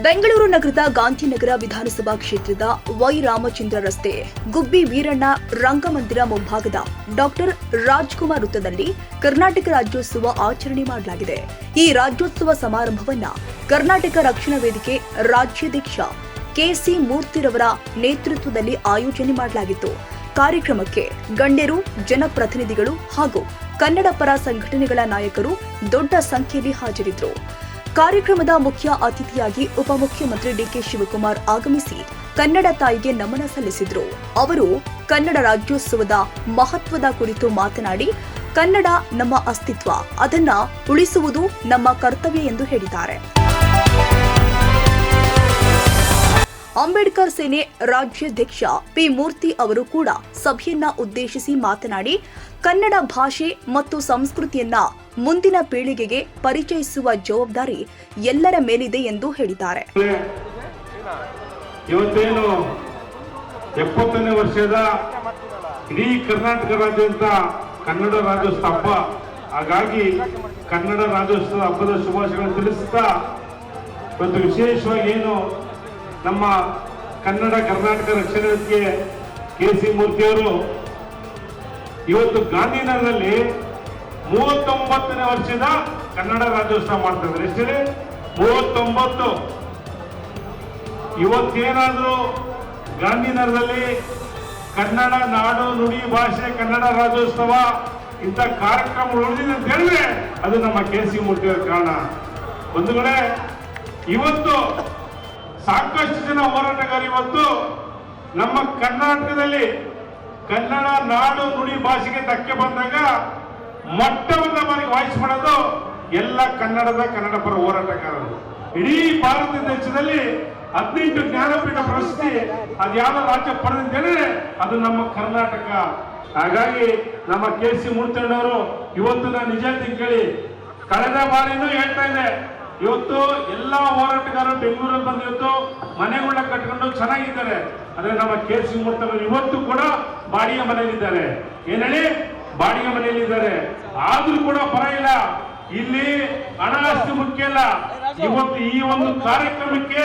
ಬೆಂಗಳೂರು ನಗರದ ಗಾಂಧಿನಗರ ವಿಧಾನಸಭಾ ಕ್ಷೇತ್ರದ ವೈ ರಾಮಚಂದ್ರ ರಸ್ತೆ ಗುಬ್ಬಿ ವೀರಣ್ಣ ರಂಗಮಂದಿರ ಮುಂಭಾಗದ ಡಾಕ್ಟರ್ ರಾಜ್ಕುಮಾರ್ ವೃತ್ತದಲ್ಲಿ ಕರ್ನಾಟಕ ರಾಜ್ಯೋತ್ಸವ ಆಚರಣೆ ಮಾಡಲಾಗಿದೆ. ಈ ರಾಜ್ಯೋತ್ಸವ ಸಮಾರಂಭವನ್ನ ಕರ್ನಾಟಕ ರಕ್ಷಣಾ ವೇದಿಕೆ ರಾಜ್ಯಾಧ್ಯಕ್ಷ ಕೆಸಿ ಮೂರ್ತಿರವರ ನೇತೃತ್ವದಲ್ಲಿ ಆಯೋಜನೆ ಮಾಡಲಾಗಿತ್ತು. ಕಾರ್ಯಕ್ರಮಕ್ಕೆ ಗಣ್ಯರು, ಜನಪ್ರತಿನಿಧಿಗಳು ಹಾಗೂ ಕನ್ನಡ ಪರ ಸಂಘಟನೆಗಳ ನಾಯಕರು ದೊಡ್ಡ ಸಂಖ್ಯೆಯಲ್ಲಿ ಹಾಜರಿದ್ದರು. ಕಾರ್ಯಕ್ರಮದ ಮುಖ್ಯ ಅತಿಥಿಯಾಗಿ ಉಪಮುಖ್ಯಮಂತ್ರಿ ಡಿಕೆ ಶಿವಕುಮಾರ್ ಆಗಮಿಸಿ ಕನ್ನಡ ತಾಯಿಗೆ ನಮನ ಸಲ್ಲಿಸಿದರು. ಅವರು ಕನ್ನಡ ರಾಜ್ಯೋತ್ಸವದ ಮಹತ್ವದ ಕುರಿತು ಮಾತನಾಡಿ, ಕನ್ನಡ ನಮ್ಮ ಅಸ್ತಿತ್ವ, ಅದನ್ನ ಉಳಿಸುವುದು ನಮ್ಮ ಕರ್ತವ್ಯ ಎಂದು ಹೇಳಿದ್ದಾರೆ. ಅಂಬೇಡ್ಕರ್ ಸೇನೆ ರಾಜ್ಯಾಧ್ಯಕ್ಷ ಪಿ ಮೂರ್ತಿ ಅವರು ಕೂಡ ಸಭೆಯನ್ನ ಉದ್ದೇಶಿಸಿ ಮಾತನಾಡಿ, ಕನ್ನಡ ಭಾಷೆ ಮತ್ತು ಸಂಸ್ಕೃತಿಯನ್ನ ಮುಂದಿನ ಪೀಳಿಗೆಗೆ ಪರಿಚಯಿಸುವ ಜವಾಬ್ದಾರಿ ಎಲ್ಲರ ಮೇಲಿದೆ ಎಂದು ಹೇಳಿದ್ದಾರೆ. ಇವತ್ತೇನು 70ನೇ ವರ್ಷದ ಇಡೀ ಕರ್ನಾಟಕ ರಾಜ್ಯಾದ್ಯಂತ ಕನ್ನಡ ರಾಜ್ಯೋತ್ಸವ ಹಬ್ಬ, ಹಾಗಾಗಿ ಕನ್ನಡ ರಾಜ್ಯೋತ್ಸವ ಹಬ್ಬದ ಶುಭಾಶಯಗಳನ್ನು ತಿಳಿಸುತ್ತಾ ಇವತ್ತು ವಿಶೇಷವಾಗಿ ಏನು ನಮ್ಮ ಕರ್ನಾಟಕ ರಕ್ಷಣಾ ವೇದಿಕೆ ಕೆಸಿ ಮೂರ್ತಿಯವರು ಇವತ್ತು ಗಾಂಧಿನಗರದಲ್ಲಿ 39ನೇ ವರ್ಷದ ಕನ್ನಡ ರಾಜ್ಯೋತ್ಸವ ಮಾಡ್ತಾ ಇದ್ದಾರೆ. ಎಷ್ಟಿದೆ? 39. ಇವತ್ತೇನಾದ್ರೂ ಗಾಂಧಿನಗರದಲ್ಲಿ ಕನ್ನಡ ನಾಡು ನುಡಿ ಭಾಷೆ ಕನ್ನಡ ರಾಜ್ಯೋತ್ಸವ ಇಂಥ ಕಾರ್ಯಕ್ರಮ ಉಳಿದಿದೆ ಅಂತ ಹೇಳಿದ್ರೆ ಅದು ನಮ್ಮ ಕೆಸಿ ಮೂರ್ತಿಯವರ ಕಾರಣ. ಬಂಧುಗಳೇ, ಇವತ್ತು ಸಾಕಷ್ಟು ಜನ ಹೋರಾಟಗಾರರು ಇವತ್ತು ನಮ್ಮ ಕರ್ನಾಟಕದಲ್ಲಿ ಕನ್ನಡ ನಾಡು ನುಡಿ ಭಾಷೆಗೆ ಧಕ್ಕೆ ಬಂದಾಗ ಮೊಟ್ಟಮೊದಲ ಬಾರಿಗೆ ವಾಯ್ಸ್ ಮಾಡೋದು ಎಲ್ಲ ಕನ್ನಡ ಪರ ಹೋರಾಟಗಾರರು. ಇಡೀ ಭಾರತ ದೇಶದಲ್ಲಿ 18 ಜ್ಞಾನಪೀಠ ಪ್ರಶಸ್ತಿ ಅದ್ಯಾವ ರಾಜ್ಯ ಪಡೆದಿದ್ದೇನೆ ಅದು ನಮ್ಮ ಕರ್ನಾಟಕ. ಹಾಗಾಗಿ ನಮ್ಮ ಕೆಸಿ ಮೂರ್ತಿಯಣ್ಣವರು ಇವತ್ತು ನಾನು ನಿಜ ಕೇಳಿ ಕಳೆದ ಬಾರಿನೂ ಹೇಳ್ತಾ ಇದ್ದೆ, ಇವತ್ತು ಎಲ್ಲಾ ಹೋರಾಟಗಾರರು ಬೆಂಗಳೂರಲ್ಲಿ ಬಂದು ಇವತ್ತು ಮನೆಗಳನ್ನ ಕಟ್ಕೊಂಡು ಚೆನ್ನಾಗಿದ್ದಾರೆ. ಆದ್ರೆ ನಮ್ಮ ಕೆಸಿ ಮೂರ್ತಿಯವರು ಇವತ್ತು ಕೂಡ ಬಾಡಿಗೆ ಮನೆಯಲ್ಲಿದ್ದಾರೆ. ಏನ್ ಹೇಳಿ? ಬಾಡಿಗೆ ಮನೆಯಲ್ಲಿದ್ದಾರೆ. ಆದ್ರೂ ಕೂಡ ಪರವಾಗಿಲ್ಲ, ಇಲ್ಲಿ ಹಣ ಆಸ್ತಿ ಮುಖ್ಯ ಅಲ್ಲ. ಇವತ್ತು ಈ ಒಂದು ಕಾರ್ಯಕ್ರಮಕ್ಕೆ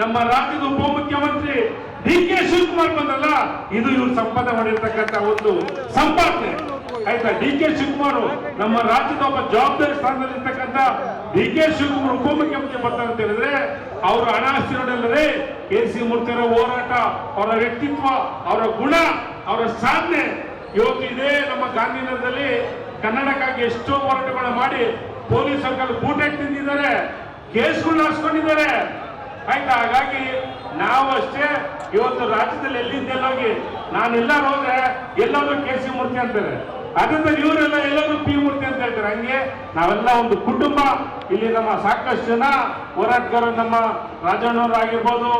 ನಮ್ಮ ರಾಜ್ಯದ ಉಪಮುಖ್ಯಮಂತ್ರಿ ಡಿ ಕೆ ಶಿವಕುಮಾರ್ ಬಂದಲ್ಲ, ಇದು ಇವ್ರು ಸಂಪಾದನೆ ಮಾಡಿರ್ತಕ್ಕಂಥ ಒಂದು ಸಂಪಾದನೆ ಆಯ್ತಾ. ಡಿ ಕೆ ಶಿವಕುಮಾರ್ ನಮ್ಮ ರಾಜ್ಯದ ಒಬ್ಬ ಜವಾಬ್ದಾರಿ ಸ್ಥಾನದಲ್ಲಿ ಇರ್ತಕ್ಕಂಥ ಡಿ ಕೆ ಶಿವಕುಮಾರ್ ಉಪಮುಖ್ಯಮಂತ್ರಿ ಬರ್ತಾರೆ ಅಂತ ಹೇಳಿದ್ರೆ ಅವರು ಹಣ ಆಸ್ತಿ ನೋಡಲ್ಲದೆ ಕೆಸಿ ಮೂರ್ತಿಯವರ ಹೋರಾಟ, ಅವರ ವ್ಯಕ್ತಿತ್ವ, ಅವರ ಗುಣ, ಅವರ ಸಾಧನೆ ಇವತ್ತು ಇದೇ ನಮ್ಮ ಗಾಂಧಿನಗರದಲ್ಲಿ ಕನ್ನಡಕ್ಕಾಗಿ ಎಷ್ಟೋ ಹೋರಾಟಗಳು ಮಾಡಿ ಪೊಲೀಸ್ ಸರ್ಕಾರ ಬೂಟಾಗಿ ತಿಂದಿದ್ದಾರೆ, ಕೇಸ್ಗಳನ್ನ ಹಾಸ್ಕೊಂಡಿದ್ದಾರೆ ಆಯ್ತಾ. ಹಾಗಾಗಿ ನಾವು ಅಷ್ಟೇ ಇವತ್ತು ರಾಜ್ಯದಲ್ಲಿ ಎಲ್ಲಿಂದೆಲ್ಲೋಗಿ ನಾನೆಲ್ಲಾರು ಹೋದ್ರೆ ಎಲ್ಲರೂ ಕೆಸಿ ಮೂರ್ತಿ ಅಂತಾರೆ, ಅದರಿಂದ ಇವರೆಲ್ಲ ಎಲ್ಲರೂ ಪಿ ಮೂರ್ತಿ ಅಂತ ಹೇಳ್ತಾರೆ. ಹಂಗೆ ನಾವೆಲ್ಲ ಒಂದು ಕುಟುಂಬ. ಇಲ್ಲಿ ನಮ್ಮ ಸಾಕಷ್ಟು ಜನ ಹೋರಾಟಗಾರರು, ನಮ್ಮ ರಾಜಣ್ಣವ್ರು ಆಗಿರ್ಬೋದು,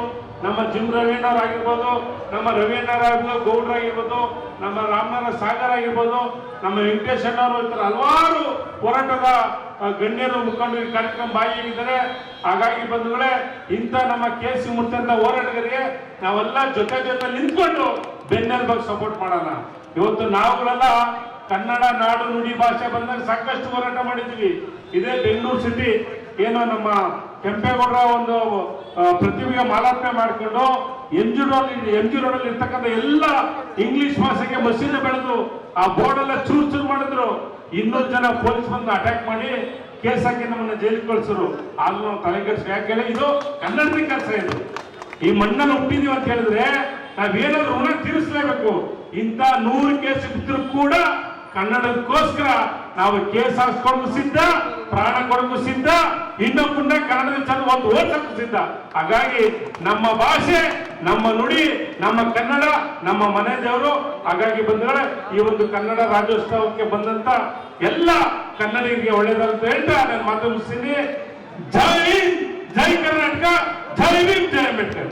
ನಮ್ಮ ಜಿಮ್ ರವೀಣ್ಣವ್ರು ಆಗಿರ್ಬೋದು, ನಮ್ಮ ರವೀಣ್ಣರಾಗಿರ್ಬೋದು, ಗೌಡ್ರಾಗಿರ್ಬೋದು, ನಮ್ಮ ರಾಮನಾಥ ಸಾಗರ್ ಆಗಿರ್ಬೋದು, ನಮ್ಮ ವೆಂಕಟೇಶ್ ಅಣ್ಣವರು ಇರ್ತಾರೆ, ಹಲವಾರು ಹೋರಾಟದ ಗಣ್ಯರು ಮುಖಂಡರು ಈ ಕಾರ್ಯಕ್ರಮ ಭಾಗಿಯಾಗಿದ್ದಾರೆ. ಹಾಗಾಗಿ ಬಂಧುಗಳೇ, ಇಂಥ ನಮ್ಮ ಕೆಸಿ ಮೂರ್ತಿ ಅಂತ ಹೋರಾಟಗಾರರಿಗೆ ನಾವೆಲ್ಲ ಜೊತೆ ನಿಂತ್ಕೊಂಡು ಬೆನ್ನೆಲುಬಾಗಿ ಸಪೋರ್ಟ್ ಮಾಡೋಣ. ಇವತ್ತು ನಾವುಗಳೆಲ್ಲ ಕನ್ನಡ ನಾಡು ನುಡಿ ಭಾಷೆ ಬಂದಾಗ ಸಾಕಷ್ಟು ಹೋರಾಟ ಮಾಡಿದ್ವಿ. ಇದೇ ಬೆಂಗಳೂರು ಸಿಟಿ ಏನೋ ನಮ್ಮ ಕೆಂಪೇಗೌಡರ ಒಂದು ಪ್ರತಿಭೆಗೆ ಮಾಲಾರ್ಪಣೆ ಮಾಡಿಕೊಂಡು ಎಂ ಜಿ ರೋಡಲ್ಲಿ ಇರ್ತಕ್ಕಂಥ ಎಲ್ಲ ಇಂಗ್ಲಿಷ್ ಭಾಷೆಗೆ ಮಸೀದಿ ಬೆಳೆದು ಆ ಬೋರ್ಡ್ ಎಲ್ಲ ಚೂರು ಮಾಡಿದ್ರು. 200 ಜನ ಪೊಲೀಸ್ ಬಂದು ಅಟ್ಯಾಕ್ ಮಾಡಿ ಕೇಸ್ ಹಾಕಿ ನಮ್ಮನ್ನ ಜೈಲಿಗೆ ಕಳಿಸಿದ್ರು. ಆದ್ರೂ ನಾವು ತಲೆಗೆಡ್ಸ್ ಯಾಕೆ ಇದು ಕನ್ನಡದ ಕೆಲಸ. ಇದು ಈ ಮಣ್ಣನ್ನು ಹುಟ್ಟಿದೀವಿ ಅಂತ ಹೇಳಿದ್ರೆ ನಾವೇನಾದ್ರೂ ಋಣ ತೀರಿಸಲೇಬೇಕು. ಇಂಥ 100 ಕೇಸ್ ಇದ್ರೂ ಕೂಡ ಕನ್ನಡಕ್ಕೋಸ್ಕರ ನಾವು ಕೇಸ್ ಹಾಕ್ಸ್ಕೊಂಡು ಸಿದ್ಧ, ಪ್ರಾಣ ಕೊಡೋಕ್ಕೂ ಸಿದ್ಧ, ಇನ್ನೊಬ್ಬನ್ನ ಕನ್ನಡದ ಚಂದ ಒಂದು ಓದ್ಸಕ್ಕೂ ಸಿದ್ಧ. ಹಾಗಾಗಿ ನಮ್ಮ ಭಾಷೆ, ನಮ್ಮ ನುಡಿ, ನಮ್ಮ ಕನ್ನಡ ನಮ್ಮ ಮನೆ ದೇವರು. ಹಾಗಾಗಿ ಬಂಧುಗಳೇ, ಈ ಒಂದು ಕನ್ನಡ ರಾಜ್ಯೋತ್ಸವಕ್ಕೆ ಬಂದಂತ ಎಲ್ಲ ಕನ್ನಡಿಗರಿಗೆ ಒಳ್ಳೆಯದಂತ ಹೇಳ್ತಾ ನಾನು ಮಾತು ಮುಗಿಸ್ತೀನಿ. ಜೈ ಹಿಂದ್, ಜೈ ಕರ್ನಾಟಕ, ಜೈ ಭೀಮ್, ಜೈ ಅಂಬೇಡ್ಕರ್.